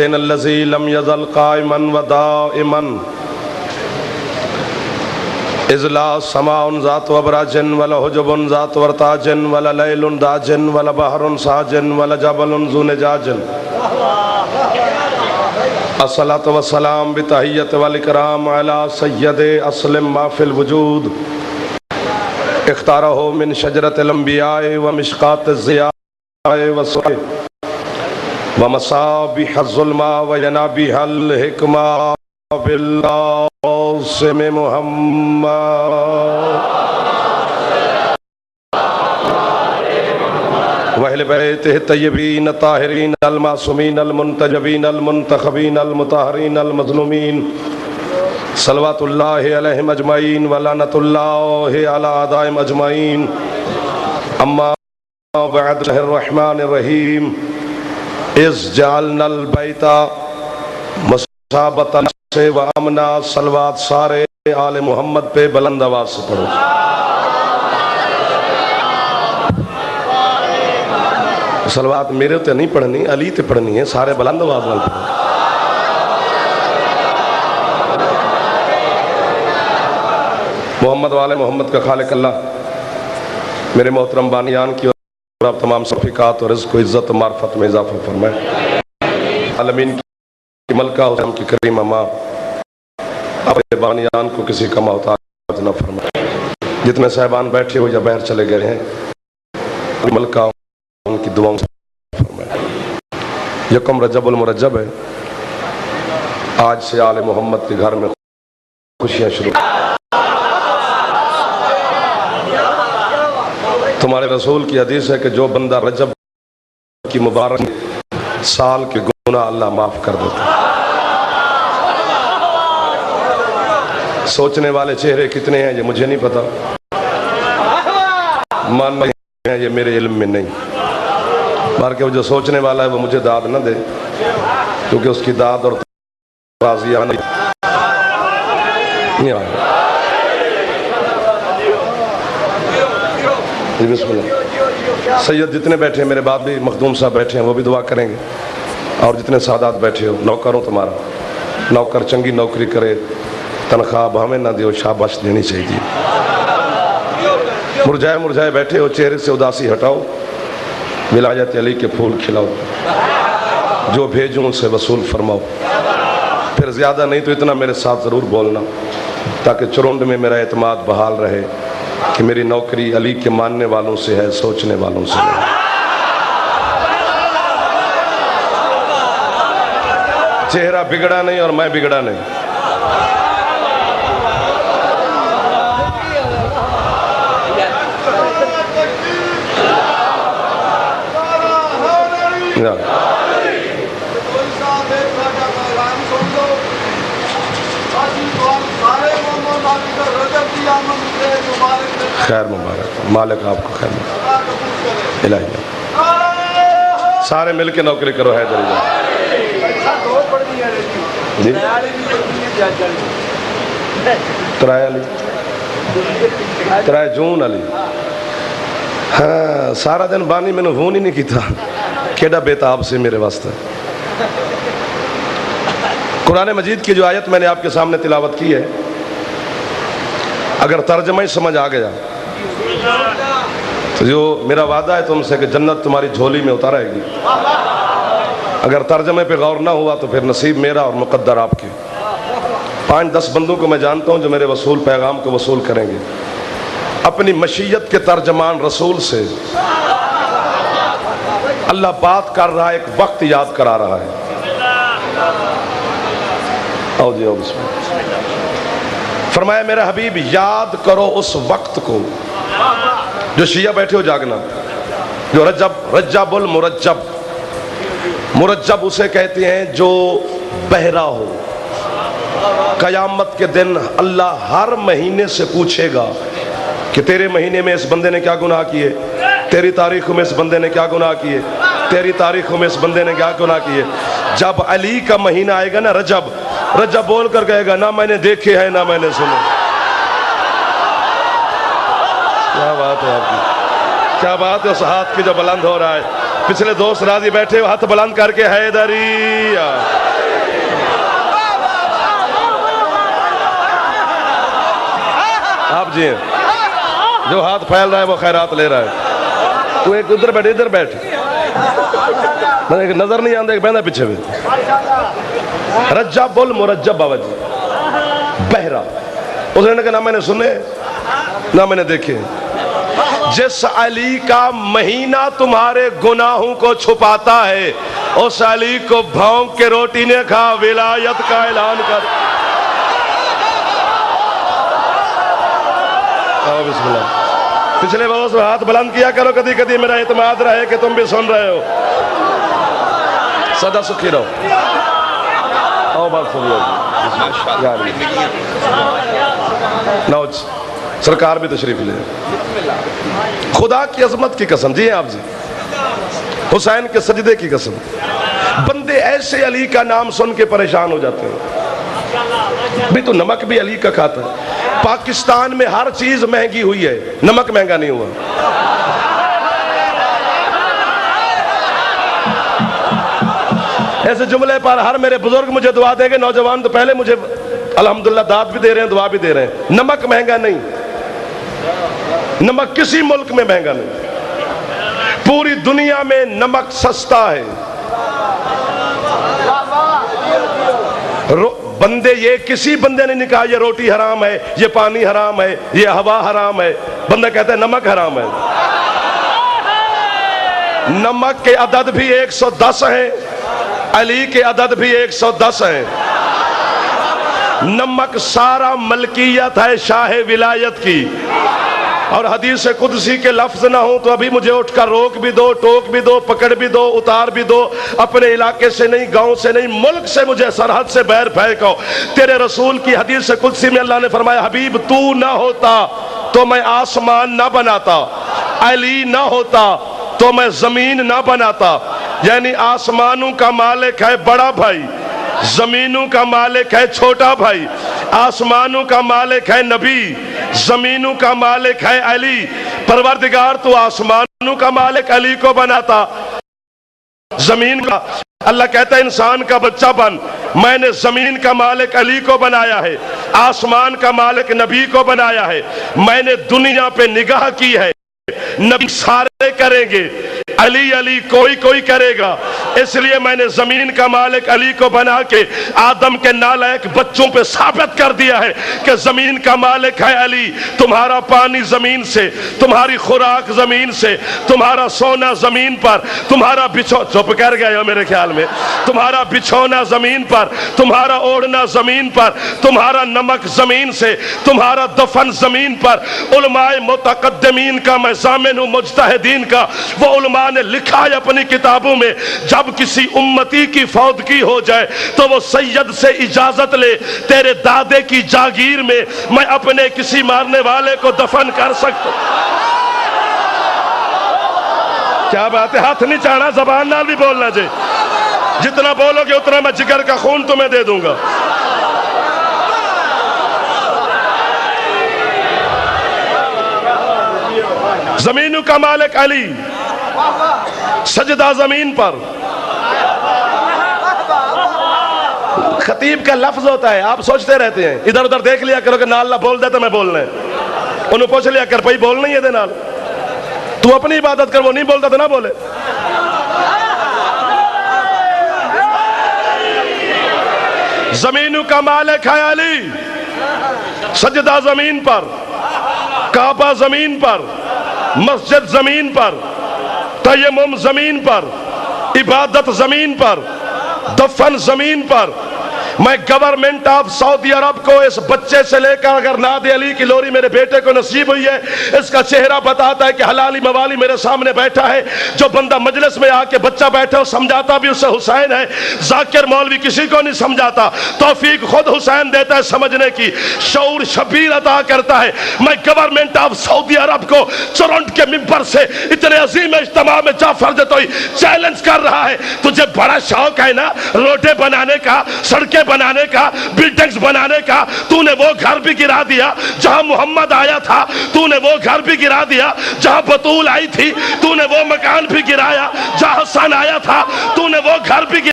अल्लज़ी lump यज़ल क़ाइमन व दाइमन इज़ला समाउन ज़ात व बराजिन वला हुजुबुन ज़ात वरताजिन वला लैलुन दाजिन वला बहरुन साजिन वला जबलुन ज़ुनजाजिन अस्सलातु वस्सलाम बितहिय्यत वल इकराम अला सय्यदे अस्लिम मा फिल वजूद इख्तारहु मिन शजरतिल अंबियाए व मिशकातिज़ ज़ियाए व सुए व मसाबिहज़ ज़ुल्मा व यनाबिहल हिकमा बिल्लासिम मुहम्मद व अहले बैतिहि तय्यबीन ताहिरीन अल मासूमीन अल मुंतजबीन अल मुंतखबीन अल मुताहरीन अल मज़लूमीन सल्लवातुल्लाहि अलैहिम अजमईन व लानतुल्लाहि अला आदाइम अजमईन अम्मा बअद रहमानिर रहीम इज़ जअलनल बैता मसाबतन से व अमना सलवात सारे आले मोहम्मद पे बुलंद आवाज से पढ़ो। सलवात मेरे तो नहीं पढ़नी, अली ते पढ़नी है, सारे बुलंद आवाज में पढ़ो। मोहम्मद वाले मोहम्मद का खालिक अल्लाह मेरे मोहतरम बानियान की और आप तमाम सफ़ीकात और रिज़्क़ इज़्ज़त मार्फत में इजाफ़ा फरमाए। आलमीन की मलका हुसैन की करीम माँ अपने बानियान को किसी का मोहताज न फरमाए। जितने साहिबान बैठे हो या बाहर चले गए हैं मलका उनकी दुआओं से फरमाए। यकम रजबुल मुरज्जब है, आज से आले मोहम्मद के घर में खुशियाँ शुरू। तुम्हारे रसूल की हदीस है कि जो बंदा रजब की मुबारक साल के गुनाह अल्लाह माफ कर देता। सोचने वाले चेहरे कितने हैं ये मुझे नहीं पता, मान रहे हैं ये मेरे इल्म में नहीं, बार के वो जो सोचने वाला है वो मुझे दाद न दे, क्योंकि उसकी दाद और ताज़िया नहीं आ रहा। सैयद जितने बैठे हैं, मेरे बाप भी मखदूम साहब बैठे हैं, वो भी दुआ करेंगे। और जितने सादात बैठे हो, नौकरों तुम्हारा नौकर चंगी नौकरी करे, तनख्वाह हमें ना दियो, शाबाश देनी चाहिए। मुरझाए मुरझाए बैठे हो, चेहरे से उदासी हटाओ, विलायत अली के फूल खिलाओ, जो भेजूं उनसे वसूल फरमाओ। फिर ज़्यादा नहीं तो इतना मेरे साथ ज़रूर बोलना, ताकि चुरुंड में मेरा एतमाद बहाल रहे कि मेरी नौकरी अली के मानने वालों से है, सोचने वालों से है। चेहरा बिगड़ा नहीं और मैं बिगड़ा नहीं। खैर मुबारक, मालिक आपको खैर मुबारक। इलाही सारे मिलके नौकरी करो हैदरी जी। तराय जून अली, हाँ सारा दिन बानी मैंने फोन ही नहीं किया, केड़ा बेताब से मेरे वास्ते। कुरान मजीद की जो आयत मैंने आपके सामने तिलावत की है, अगर तर्जमा ही समझ आ गया तो जो मेरा वादा है तुमसे कि जन्नत तुम्हारी झोली में उतारेगी। अगर तर्जमे पे गौर ना हुआ तो फिर नसीब मेरा और मुकद्दर आपके। 5-10 बंदों को मैं जानता हूँ जो मेरे वसूल पैगाम को वसूल करेंगे। अपनी मशीयत के तर्जमान रसूल से अल्लाह बात कर रहा है, एक वक्त याद करा रहा है। आओ जी आओ, फरमाया मेरा हबीब याद करो उस वक्त को। जो शिया बैठे हो जागना, जो रज्जबुल मुरज्जब, मुरज्जब उसे कहते हैं जो बहरा हो। कयामत के दिन अल्लाह हर महीने से पूछेगा कि तेरे महीने में इस बंदे ने क्या गुनाह किए, तेरी तारीख में इस बंदे ने क्या गुनाह किए, तेरी तारीख में इस बंदे ने क्या गुनाह किए। जब अली का महीना आएगा ना रजब, रजब बोल कर कहेगा ना मैंने देखे हैं ना मैंने सुने। क्या बात है आपकी, क्या बात है। उस हाथ की जो बुलंद हो रहा है, पिछले दोस्त राजी बैठे हो हाथ बुलंद करके हैदरी। जी हैं, जो हाथ फैल रहा है वो खैरात ले रहा है। तू एक उधर बैठ, इधर बैठ, नजर नहीं आंदा, एक बहना पीछे भी। रज्जा बोल मुरज्जब बाबा जी, बहरा। उसने कहा ना मैंने सुने ना मैंने देखे। जिस अली का महीना तुम्हारे गुनाहों को छुपाता है, उस अली को भौंक के रोटी ने खा, विलायत का ऐलान कर। बिस्मिल्लाह। पिछले बरस में हाथ बुलंद किया करो, कभी कभी मेरा इत्मीनान रहे कि तुम भी सुन रहे हो। सदा सुखी रहो। आओ बात सुन लो। नौज सरकार भी तशरीफ ले। खुदा की अजमत की कसम, जी आप जी, हुसैन के सजदे की कसम, बंदे ऐसे अली का नाम सुन के परेशान हो जाते हैं। भी तो नमक भी अली का खाता है। पाकिस्तान में हर चीज महंगी हुई है, नमक महंगा नहीं हुआ। ऐसे जुमले पर हर मेरे बुजुर्ग मुझे दुआ देंगे, नौजवान तो पहले मुझे अल्हम्दुलिल्लाह दाद भी दे रहे हैं, दुआ भी दे रहे हैं। नमक महंगा नहीं, नमक किसी मुल्क में महंगा नहीं, पूरी दुनिया में नमक सस्ता है। बंदे, ये किसी बंदे ने नहीं कहा ये रोटी हराम है, ये पानी हराम है, ये हवा हराम है। बंदा कहता है नमक हराम है। नमक के अदद भी 110 है, अली के अदद भी 110 है। नमक सारा मलकियत है शाह विलायत की। और हदीस कुदसी के लफ्ज ना हो तो अभी मुझे उठकर रोक भी दो, टोक भी दो, पकड़ भी दो, उतार भी दो। अपने इलाके से नहीं, गांव से नहीं, मुल्क से मुझे सरहद से बैर फेंको। तेरे रसूल की हदीस कुदसी में अल्लाह ने फरमाया, हबीब तू ना होता तो मैं आसमान ना बनाता, अली ना होता तो मैं जमीन ना बनाता। यानी आसमानों का मालिक है बड़ा भाई, जमीनों का मालिक है छोटा भाई। आसमानों का मालिक है नबी, जमीनों का मालिक है अली। परवरदिगार तो आसमानों का मालिक अली को बनाता, जमीन का। अल्लाह कहता है इंसान का बच्चा बन, मैंने जमीन का मालिक अली को बनाया है, आसमान का मालिक नबी को बनाया है। मैंने दुनिया पे निगाह की है, नबी सारे करेंगे, अली अली कोई कोई करेगा। इसलिए मैंने जमीन का मालिक अली को बना के आदम के नालायक बच्चों पे साबित कर दिया है कि जमीन का मालिक है अली। तुम्हारा पानी जमीन से, तुम्हारी खुराक जमीन से, तुम्हारा सोना जमीन पर, तुम्हारा चुप कर गए हो मेरे ख्याल में, तुम्हारा बिछौना जमीन पर, तुम्हारा ओढ़ना जमीन पर, तुम्हारा नमक जमीन से, तुम्हारा दफन जमीन पर। उलमाए मुतकद्दमीन का मैं ज़ामिन हूं, मुज्तहिदीन का। वो उलमा ने लिखा है अपनी किताबों में, जब किसी उम्मती की फौतगी हो जाए तो वो सैयद से इजाजत ले, तेरे दादे की जागीर में मैं अपने किसी मारने वाले को दफन कर सकता। क्या बात है, हाथ नहीं चाहना, जबान नाल भी बोलना जी। जितना बोलोगे उतना मैं जिगर का खून तुम्हें दे दूंगा। जमीनों का मालिक अली, सजदा जमीन पर। खतीब का लफ्ज होता है, आप सोचते रहते हैं, इधर उधर देख लिया करो कि नाल ना बोल दे तो मैं बोलना है। उन्होंने पूछ लिया कर भाई बोलना ही है नाल, तू अपनी इबादत कर, वो नहीं बोलता तो ना बोले। जमीनों का मालिक है अली, सजदा जमीन पर, काबा जमीन पर, मस्जिद जमीन पर, तयम्मुम जमीन पर, इबादत जमीन पर, दफन जमीन पर। मैं गवर्नमेंट ऑफ सऊदी अरब को इस बच्चे से लेकर, अगर नादे अली की लोरी मेरे बेटे को नसीब हुई है, इसका चेहरा बताता है कि हलाली मवाली मेरे सामने बैठा है। जो बंदा मजलिस में आके बच्चा बैठे और समझाता भी उसे हुसैन है, जाकिर मौलवी किसी को नहीं समझाता, तौफीक खुद हुसैन देता है समझने की, शऊर शबीर अता करता है। मैं गवर्नमेंट ऑफ सऊदी अरब को टोरंटो के मिंबर से इतने अजीम इज्तिमा में जाफर जतोई चैलेंज कर रहा है, तुझे बड़ा शौक है ना रोडे बनाने का, सड़कें बनाने का, बिल्डिंग्स बनाने का। तूने वो घर भी गिरा दिया जहां मोहम्मद आया था, तूने वो घर भी गिरा दिया जहां बतूल आई थी, तूने वो मकान भी गिराया जहां हसन आया था, तूने वो घर भी